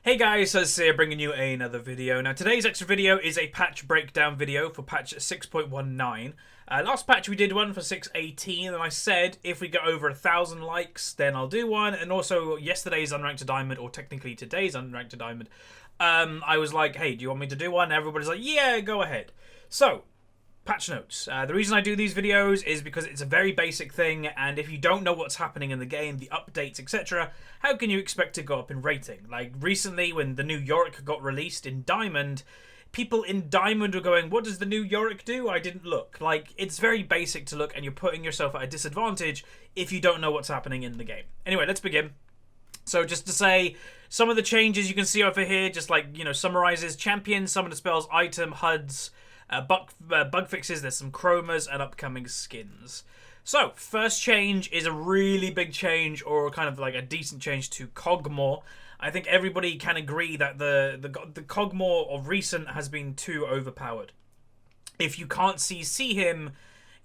Hey guys, Huzzy here bringing you another video. Now today's extra video is a patch breakdown video for patch 6.19. Last patch we did one for 6.18 and I said if we get over 1,000 likes then I'll do one, and also yesterday's Unranked to Diamond, or technically today's Unranked to Diamond, I was like, hey, do you want me to do one? Everybody's like, yeah, go ahead. So, patch notes. The reason I do these videos is because it's a very basic thing, and if you don't know what's happening in the game, the updates, etc., how can you expect to go up in rating? Like recently when the new Yorick got released in Diamond, people in Diamond were going, what does the new Yorick do? I didn't look. Like, it's very basic to look, and you're putting yourself at a disadvantage if you don't know what's happening in the game. Anyway, let's begin. So just to say, some of the changes you can see over here, just like, you know, summarizes champions, some of the spells, item, HUDs, bug fixes, there's some chromas and upcoming skins. So, first change is a really big change, or kind of like a decent change, to Kog'Maw. I think everybody can agree that the Kog'Maw of recent has been too overpowered. If you can't CC him,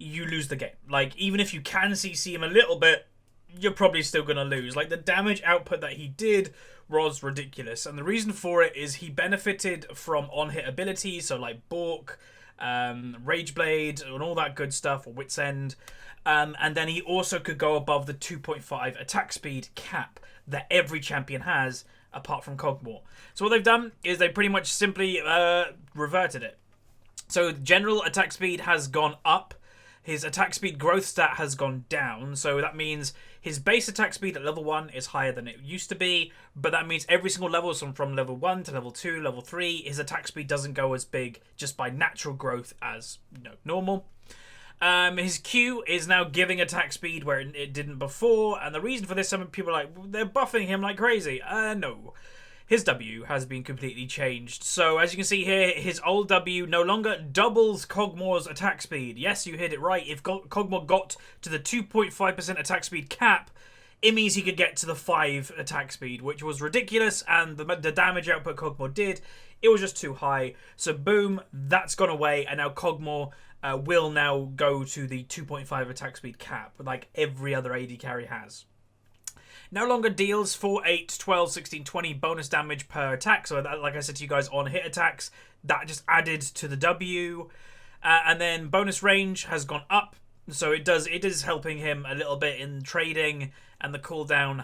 you lose the game. Like, even if you can CC him a little bit, you're probably still going to lose. Like, the damage output that he did was ridiculous, and the reason for it is he benefited from on-hit abilities, so like Balk, Rage Blade, and all that good stuff, or Wit's End. And then he also could go above the 2.5 attack speed cap that every champion has, apart from Kog'Maw. So what they've done is they pretty much simply reverted it. So general attack speed has gone up. His attack speed growth stat has gone down, so that means his base attack speed at level 1 is higher than it used to be, but that means every single level, so from level 1 to level 2, level 3, his attack speed doesn't go as big just by natural growth as, you know, normal. His Q is now giving attack speed where it didn't before, and the reason for this, some people are like, they're buffing him like crazy. No. His W has been completely changed. So, as you can see here, his old W no longer doubles Kog'Maw's attack speed. Yes, you hit it right. If Kog'Maw got to the 2.5% attack speed cap, it means he could get to the 5 attack speed, which was ridiculous, and the damage output Kog'Maw did, it was just too high. So, boom, that's gone away, and now Kog'Maw will now go to the 2.5 attack speed cap, like every other AD carry has. No longer deals 4, 8, 12, 16, 20 bonus damage per attack. So that, like I said to you guys, on hit attacks, that just added to the W. And then bonus range has gone up. So it is helping him a little bit in trading. And the cooldown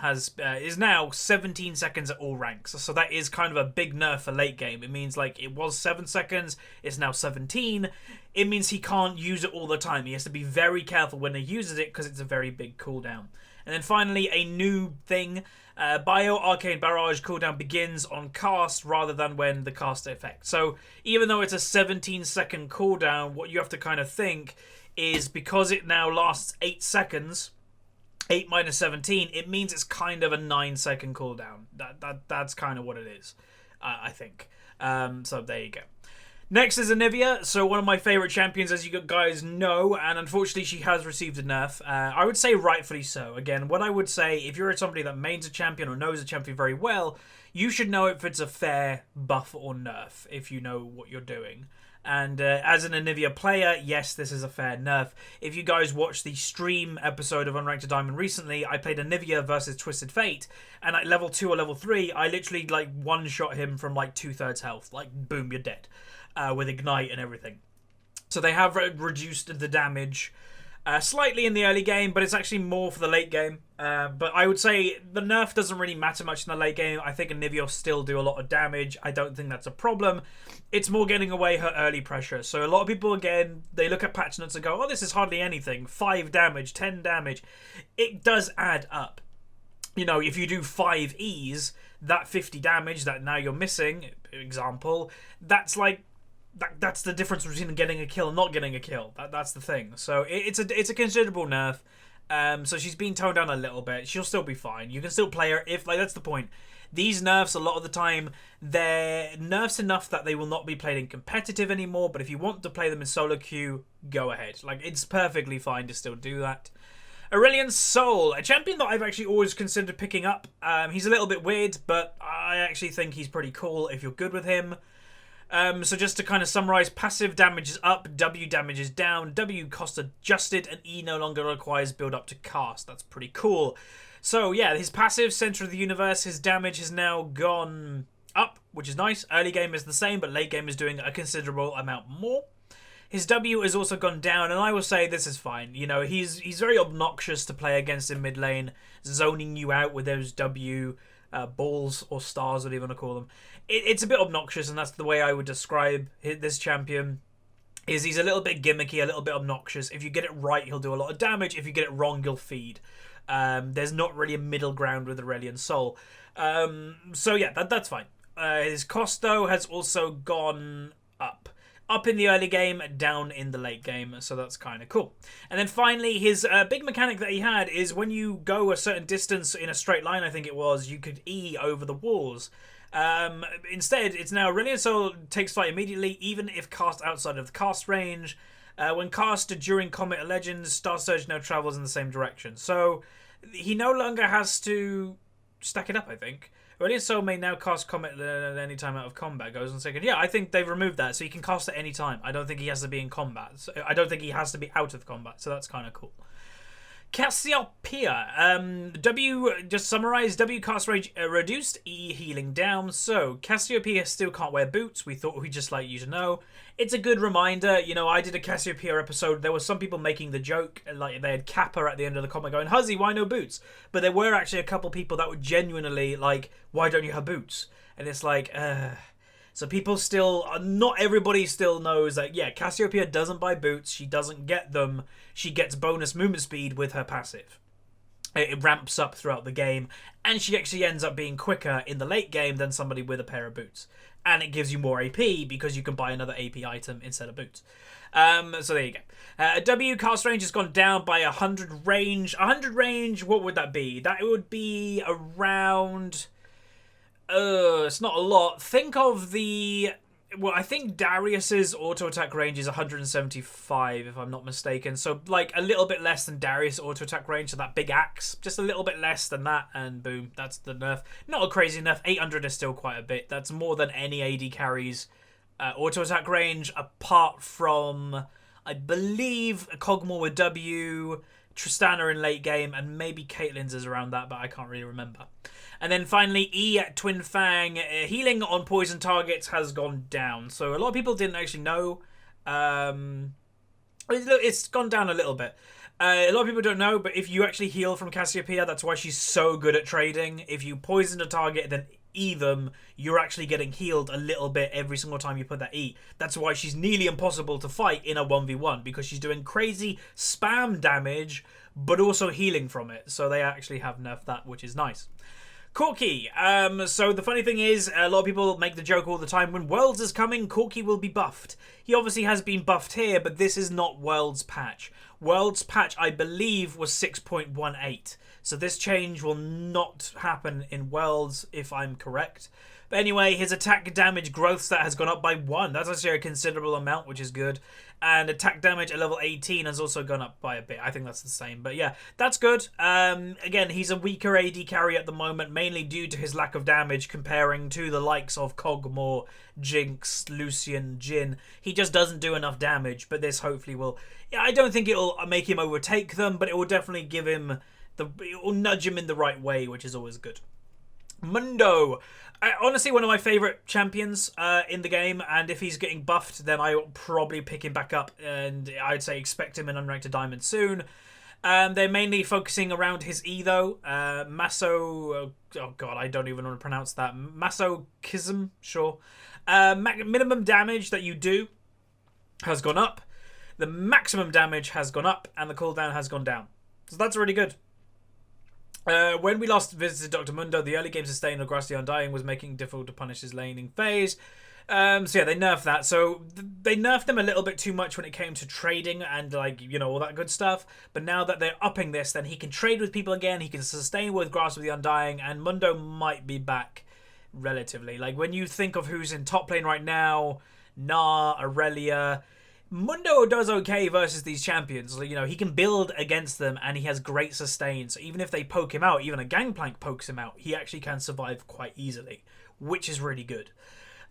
is now 17 seconds at all ranks. So that is kind of a big nerf for late game. It means, like, it was 7 seconds, it's now 17. It means he can't use it all the time. He has to be very careful when he uses it because it's a very big cooldown. And then finally, a new thing, Bio Arcane Barrage cooldown begins on cast rather than when the cast effect. So even though it's a 17-second cooldown, what you have to kind of think is, because it now lasts 8 seconds, 8 minus 17, it means it's kind of a 9-second cooldown. That's kind of what it is, I think. So there you go. Next is Anivia, so one of my favourite champions, as you guys know, and unfortunately she has received a nerf. I would say rightfully so. Again, what I would say, if you're somebody that mains a champion or knows a champion very well, you should know if it's a fair buff or nerf, if you know what you're doing. And as an Anivia player, yes, this is a fair nerf. If you guys watched the stream episode of Unranked to Diamond recently, I played Anivia versus Twisted Fate, and at level 2 or level 3, I literally, like, one-shot him from, like, 2/3 health. Like, boom, you're dead. With Ignite and everything. So they have reduced the damage slightly in the early game, but it's actually more for the late game. But I would say the nerf doesn't really matter much in the late game. I think Anivia will still do a lot of damage. I don't think that's a problem. It's more getting away her early pressure. So a lot of people, again, they look at patch notes and go, oh, this is hardly anything. 5 damage, 10 damage. It does add up. You know, if you do 5 E's, that 50 damage that now you're missing, example, that's like, that's the difference between getting a kill and not getting a kill. That's the thing. So it's a considerable nerf. So she's been toned down a little bit. She'll still be fine. You can still play her if, like, that's the point. These nerfs, a lot of the time, they're nerfs enough that they will not be played in competitive anymore. But if you want to play them in solo queue, go ahead. Like, it's perfectly fine to still do that. Aurelion Sol, a champion that I've actually always considered picking up. He's a little bit weird, but I actually think he's pretty cool if you're good with him. So just to kind of summarize, passive damage is up, W damage is down, W cost adjusted, and E no longer requires build up to cast. That's pretty cool. So yeah, his passive, Center of the Universe, his damage has now gone up, which is nice. Early game is the same, but late game is doing a considerable amount more. His W has also gone down, and I will say this is fine. You know, he's very obnoxious to play against in mid lane, zoning you out with those W balls or stars, whatever you want to call them. It's a bit obnoxious, and that's the way I would describe this champion. He's a little bit gimmicky, a little bit obnoxious. If you get it right, he'll do a lot of damage. If you get it wrong, he'll feed. There's not really a middle ground with Aurelion Sol. So yeah, that's fine. His cost, though, has also gone up. Up in the early game, down in the late game, so that's kind of cool. And then finally, his big mechanic that he had is when you go a certain distance in a straight line, I think it was, you could E over the walls. Instead, it's now Aurelion Sol takes flight immediately, even if cast outside of the cast range. When cast during Comet of Legends, Star Surge now travels in the same direction. So he no longer has to stack it up, I think. Aurelion Sol may now cast Comet at any time out of combat. Goes on second. Yeah, I think they've removed that, so he can cast at any time. I don't think he has to be in combat. So I don't think he has to be out of combat, so that's kind of cool. Cassiopeia. W, just summarize, W cast range reduced, E healing down. So, Cassiopeia still can't wear boots. We thought we'd just like you to know. It's a good reminder. You know, I did a Cassiopeia episode. There were some people making the joke, like they had Kappa at the end of the comment going, Huzzy, why no boots? But there were actually a couple people that were genuinely like, why don't you have boots? And it's like, So people still, not everybody still knows that, yeah, Cassiopeia doesn't buy boots. She doesn't get them. She gets bonus movement speed with her passive. It ramps up throughout the game, and she actually ends up being quicker in the late game than somebody with a pair of boots. And it gives you more AP because you can buy another AP item instead of boots. So there you go. W cast range has gone down by 100 range. 100 range, what would that be? That would be around... it's not a lot. Think of the... Well, I think Darius's auto-attack range is 175, if I'm not mistaken. So, like, a little bit less than Darius' auto-attack range, so that big axe. Just a little bit less than that, and boom, that's the nerf. Not a crazy nerf. 800 is still quite a bit. That's more than any AD carries auto-attack range, apart from, I believe, Kog'Maw with W, Tristana in late game, and maybe Caitlyn's is around that, but I can't really remember. And then finally, E at Twin Fang. Healing on poison targets has gone down. So a lot of people didn't actually know. It's gone down a little bit. A lot of people don't know, but if you actually heal from Cassiopeia, that's why she's so good at trading. If you poison a target, then E them, you're actually getting healed a little bit every single time you put that E. That's why she's nearly impossible to fight in a 1v1, because she's doing crazy spam damage, but also healing from it. So they actually have nerfed that, which is nice. Corki. So the funny thing is, a lot of people make the joke all the time, when Worlds is coming, Corki will be buffed. He obviously has been buffed here, but this is not Worlds patch. Worlds patch, I believe, was 6.18. So this change will not happen in Worlds, if I'm correct. But anyway, his attack damage growth stat has gone up by 1. That's actually a considerable amount, which is good. And attack damage at level 18 has also gone up by a bit. I think that's the same. But yeah, that's good. Again, he's a weaker AD carry at the moment, mainly due to his lack of damage comparing to the likes of Kog'Maw, Jinx, Lucian, Jhin. He just doesn't do enough damage, but this hopefully will... Yeah, I don't think it'll make him overtake them, but it will definitely give him... It will nudge him in the right way, which is always good. Mundo. Honestly, one of my favourite champions in the game, and if he's getting buffed, then I will probably pick him back up, and I'd say expect him in Unranked Diamond soon. They're mainly focusing around his E, though. Oh god, I don't even want to pronounce that. Masochism, sure. Minimum damage that you do has gone up. The maximum damage has gone up, and the cooldown has gone down. So that's really good. When we last visited Dr. Mundo, the early game sustain of Grassy Undying was making it difficult to punish his laning phase. So yeah, they nerfed that. So they nerfed him a little bit too much when it came to trading and, like, you know, all that good stuff. But now that they're upping this, then he can trade with people again. He can sustain with Grasp of the Undying, and Mundo might be back relatively. Like, when you think of who's in top lane right now, Aurelia... Mundo does okay versus these champions. You know, he can build against them and he has great sustain. So even if they poke him out, even a Gangplank pokes him out, he actually can survive quite easily, which is really good.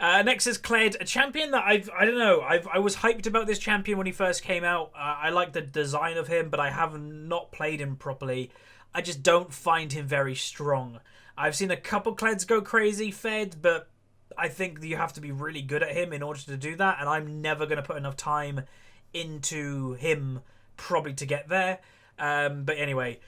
Next is Kled, a champion that I don't know, I was hyped about this champion when he first came out. I like the design of him, but I have not played him properly. I just don't find him very strong. I've seen a couple Kleds go crazy fed, but I think you have to be really good at him in order to do that, and I'm never going to put enough time into him probably to get there. But anyway,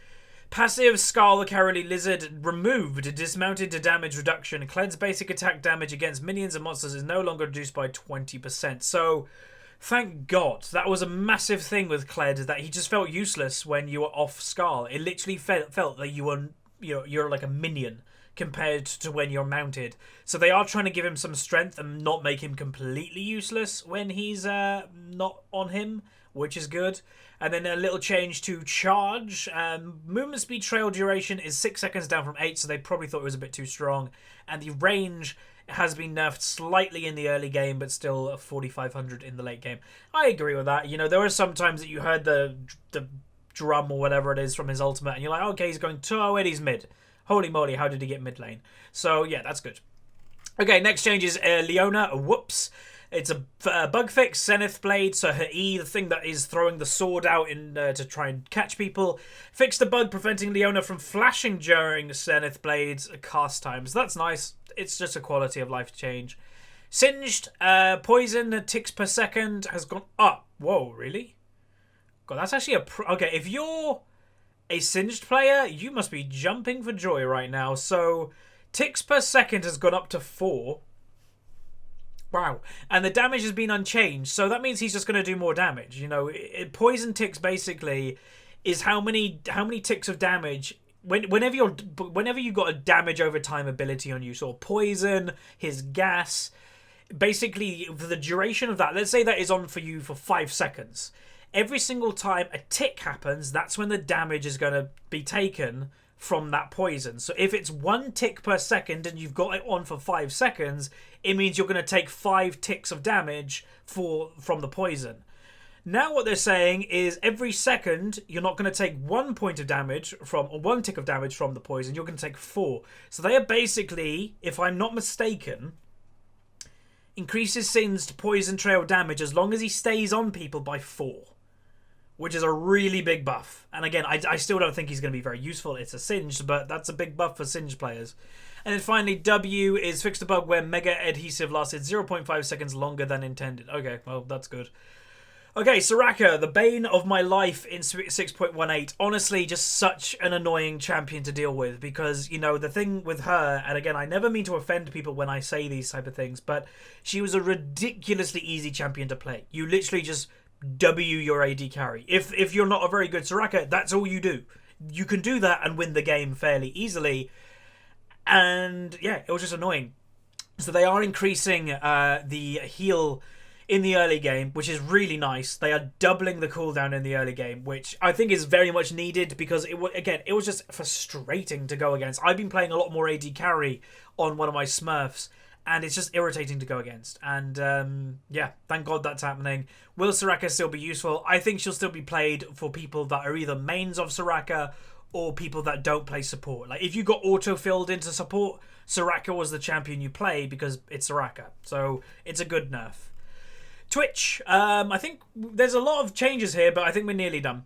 passive Scarl the Cowardly Lizard removed, dismounted to damage reduction. Cled's basic attack damage against minions and monsters is no longer reduced by 20%. So thank God. That was a massive thing with Cled, that he just felt useless when you were off Scarl. It literally felt that you were, you're like a minion compared to when you're mounted. So they are trying to give him some strength and not make him completely useless when he's not on him, which is good. And then a little change to charge. Movement speed trail duration is 6 seconds down from 8, so they probably thought it was a bit too strong. And the range has been nerfed slightly in the early game, but still 4,500 in the late game. I agree with that. There were some times that you heard the drum or whatever it is from his ultimate, and you're like, okay, he's going 208, he's mid. Holy moly, how did he get mid lane? So, yeah, that's good. Okay, next change is Leona. Whoops. It's a bug fix, Zenith Blade, so her E, the thing that is throwing the sword out to try and catch people, fixed the bug preventing Leona from flashing during Zenith Blade's cast times. That's nice. It's just a quality of life change. Singed, poison ticks per second has gone up. Whoa, really? God, that's actually okay, if you're a Singed player, you must be jumping for joy right now. So, ticks per second has gone up to 4. Wow. And the damage has been unchanged, so that means he's just going to do more damage. Poison ticks basically is how many ticks of damage whenever you got a damage over time ability on you. So poison, his gas, basically for the duration of that, let's say that is on for you for 5 seconds. Every single time a tick happens, that's when the damage is going to be taken from that poison. So if it's 1 tick per second and you've got it on for 5 seconds, it means you're going to take 5 ticks of damage from the poison. Now what they're saying is every second you're not going to take 1 point of damage or 1 tick of damage from the poison, you're going to take 4. So they are basically, if I'm not mistaken, increases Singed poison trail damage as long as he stays on people by 4. Which is a really big buff. And again, I still don't think he's going to be very useful. It's a Singed, but that's a big buff for Singed players. And then finally, W is fixed a bug where Mega Adhesive lasted 0.5 seconds longer than intended. Okay, well, that's good. Okay, Soraka, the bane of my life in 6.18. Honestly, just such an annoying champion to deal with. Because, the thing with her, and again, I never mean to offend people when I say these type of things, but she was a ridiculously easy champion to play. You literally just W your AD carry. If you're not a very good Soraka, that's all you do. You can do that and win the game fairly easily. And yeah, it was just annoying. So they are increasing the heal in the early game, which is really nice. They are doubling the cooldown in the early game, which I think is very much needed because it was just frustrating to go against. I've been playing a lot more AD carry on one of my Smurfs, and it's just irritating to go against. And yeah, thank God that's happening. Will Soraka still be useful? I think she'll still be played for people that are either mains of Soraka or people that don't play support. Like if you got auto-filled into support, Soraka was the champion you play because it's Soraka. So it's a good nerf. Twitch. I think there's a lot of changes here, but I think we're nearly done.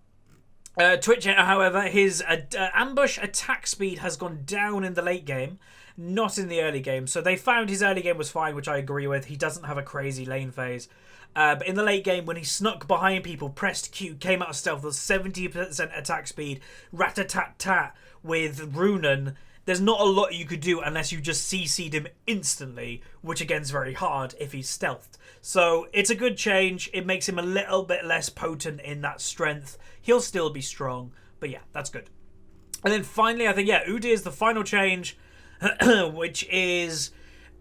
Twitch, however, his ambush attack speed has gone down in the late game, not in the early game. So they found his early game was fine, which I agree with. He doesn't have a crazy lane phase. But in the late game, when he snuck behind people, pressed Q, came out of stealth with 70% attack speed, rat-a-tat-tat with Runen, there's not a lot you could do unless you just CC'd him instantly, which again is very hard if he's stealthed. So it's a good change. It makes him a little bit less potent in that strength. He'll still be strong, but yeah, that's good. And then finally, I think, yeah, Udyr is the final change, which is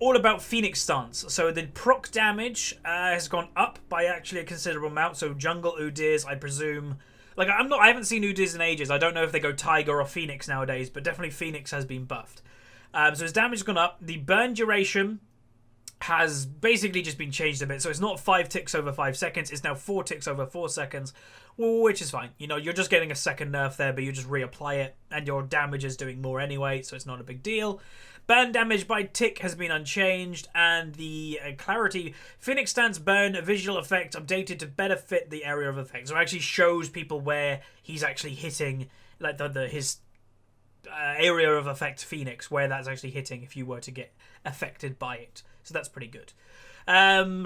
all about Phoenix stance. So the proc damage has gone up by actually a considerable amount. So jungle Udyrs, I presume. Like I haven't seen Udyrs in ages. I don't know if they go Tiger or Phoenix nowadays, but definitely Phoenix has been buffed. So his damage has gone up. The burn duration has basically just been changed a bit. So it's not 5 ticks over 5 seconds. It's now 4 ticks over 4 seconds, which is fine. You're just getting a second nerf there, but you just reapply it, and your damage is doing more anyway, so it's not a big deal. Burn damage by tick has been unchanged, and the clarity Phoenix stance burn visual effect updated to better fit the area of effect. So it actually shows people where he's actually hitting, like his area of effect Phoenix, where that's actually hitting if you were to get affected by it. So that's pretty good.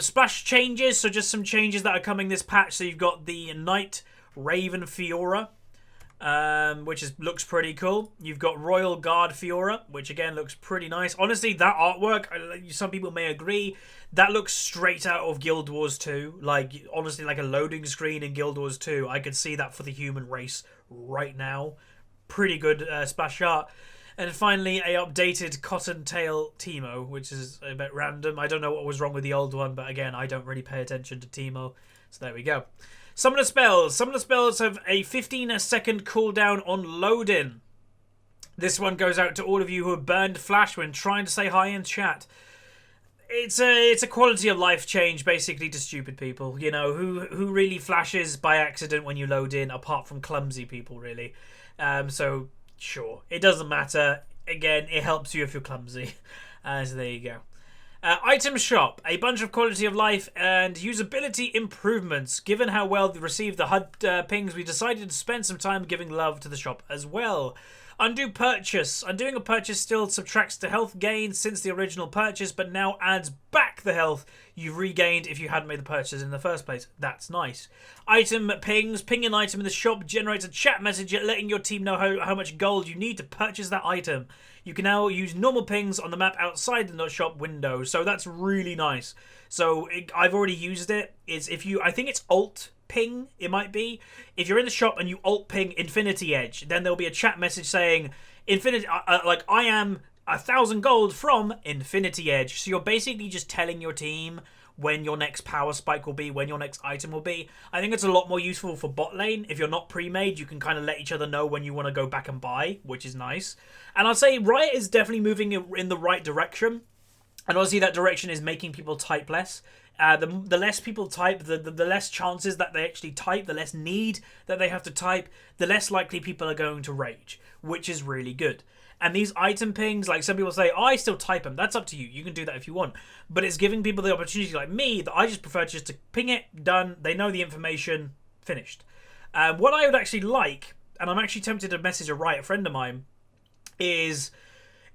Splash changes, so just some changes that are coming this patch. So you've got the Night Raven Fiora, which looks pretty cool. You've got Royal Guard Fiora, which again looks pretty nice. Honestly, that artwork, some people may agree, that looks straight out of Guild Wars 2. Like, honestly, like a loading screen in Guild Wars 2. I could see that for the human race right now. Pretty good splash art. And finally, a updated Cottontail Teemo, which is a bit random. I don't know what was wrong with the old one, but again, I don't really pay attention to Teemo. So there we go. Some of the spells. Some of the spells have a 15-second cooldown on load-in. This one goes out to all of you who have burned Flash when trying to say hi in chat. It's a quality of life change, basically, to stupid people. You know, who really flashes by accident when you load in, apart from clumsy people, really. So... sure, it doesn't matter. Again, it helps you if you're clumsy. So there you go. Item shop. A bunch of quality of life and usability improvements. Given how well they received the HUD pings, we decided to spend some time giving love to the shop as well. Undo purchase. Undoing a purchase still subtracts the health gain since the original purchase, but now adds back the health you've regained if you hadn't made the purchase in the first place. That's nice. Item pings. Ping an item in the shop generates a chat message letting your team know how much gold you need to purchase that item. You can now use normal pings on the map outside the shop window, so that's really nice. So I've already used it. I think it's Alt ping, it might be. If you're in the shop and you alt ping Infinity Edge, then there'll be a chat message saying, I am 1,000 gold from Infinity Edge. So you're basically just telling your team when your next power spike will be, when your next item will be. I think it's a lot more useful for bot lane. If you're not pre-made, you can kind of let each other know when you want to go back and buy, which is nice. And I'd say Riot is definitely moving in the right direction. And obviously that direction is making people type less. The less people type, the less chances that they actually type, the less need that they have to type, the less likely people are going to rage, which is really good. And these item pings, like some people say, oh, I still type them. That's up to you. You can do that if you want. But it's giving people the opportunity, like me, that I just prefer just to ping it, done, they know the information, finished. What I would actually like, and I'm actually tempted to message a Riot friend of mine, is,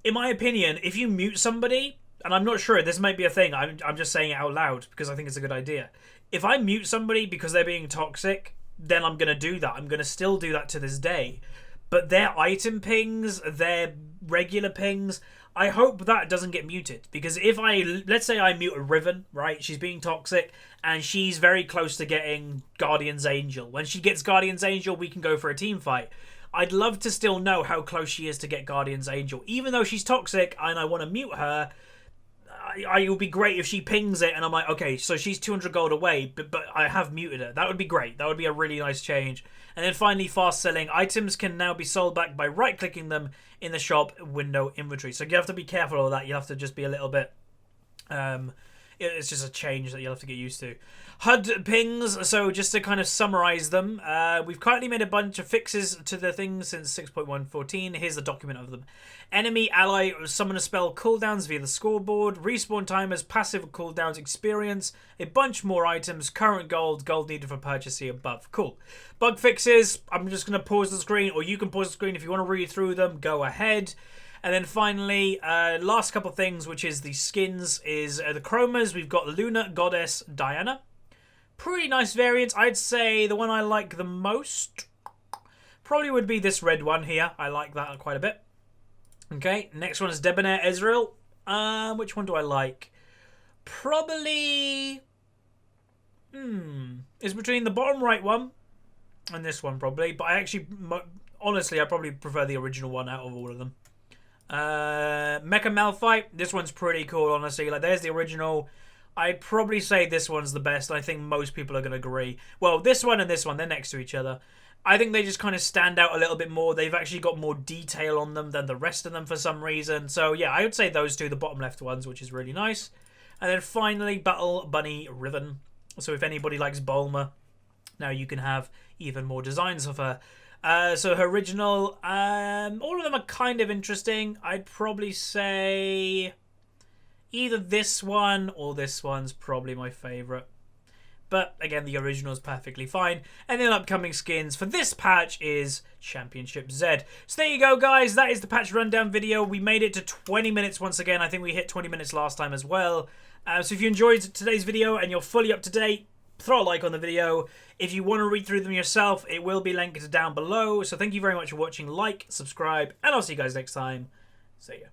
in my opinion, if you mute somebody, and I'm not sure, this might be a thing, I'm just saying it out loud because I think it's a good idea. If I mute somebody because they're being toxic, then I'm going to do that. I'm going to still do that to this day. But their item pings, their regular pings, I hope that doesn't get muted. Because if let's say I mute a Riven, right? She's being toxic and she's very close to getting Guardian's Angel. When she gets Guardian's Angel, we can go for a team fight. I'd love to still know how close she is to get Guardian's Angel. Even though she's toxic and I want to mute her, it would be great if she pings it and I'm like, okay, so she's 200 gold away, but I have muted her. That would be great. That would be a really nice change. And then finally, fast selling. Items can now be sold back by right-clicking them in the shop window inventory. So you have to be careful of that. You have to just be a little bit... it's just a change that you'll have to get used to. HUD pings, so just to kind of summarize them, we've currently made a bunch of fixes to the things since 6.114. Here's the document of them. Enemy ally summon a spell cooldowns via the scoreboard, respawn timers, passive cooldowns, experience, a bunch more items, current gold needed for purchase here above. Cool. Bug fixes, I'm just going to pause the screen, or you can pause the screen if you want to read through them, go ahead. And then finally, last couple of things, which is the skins, is the chromas. We've got Lunar Goddess Diana. Pretty nice variants. I'd say the one I like the most probably would be this red one here. I like that quite a bit. Okay, next one is Debonair Ezreal. Which one do I like? Probably... it's between the bottom right one and this one probably. But I actually, honestly, I probably prefer the original one out of all of them. Mecha Malphite. This one's pretty cool, honestly. Like, there's the original. I'd probably say this one's the best. I think most people are going to agree. Well, this one and this one, they're next to each other. I think they just kind of stand out a little bit more. They've actually got more detail on them than the rest of them for some reason. So, yeah, I would say those two, the bottom left ones, which is really nice. And then finally, Battle Bunny Riven. So if anybody likes Bulma, now you can have even more designs of her. So her original, all of them are kind of interesting. I'd probably say either this one or this one's probably my favourite. but again, the original is perfectly fine. And then upcoming skins for this patch is Championship Z. So there you go, guys. That is the patch rundown video. We made it to 20 minutes once again. I think we hit 20 minutes last time as well. So if you enjoyed today's video and you're fully up to date, throw a like on the video. If you want to read through them yourself, it will be linked down below. So thank you very much for watching. Like, subscribe, and I'll see you guys next time. See ya.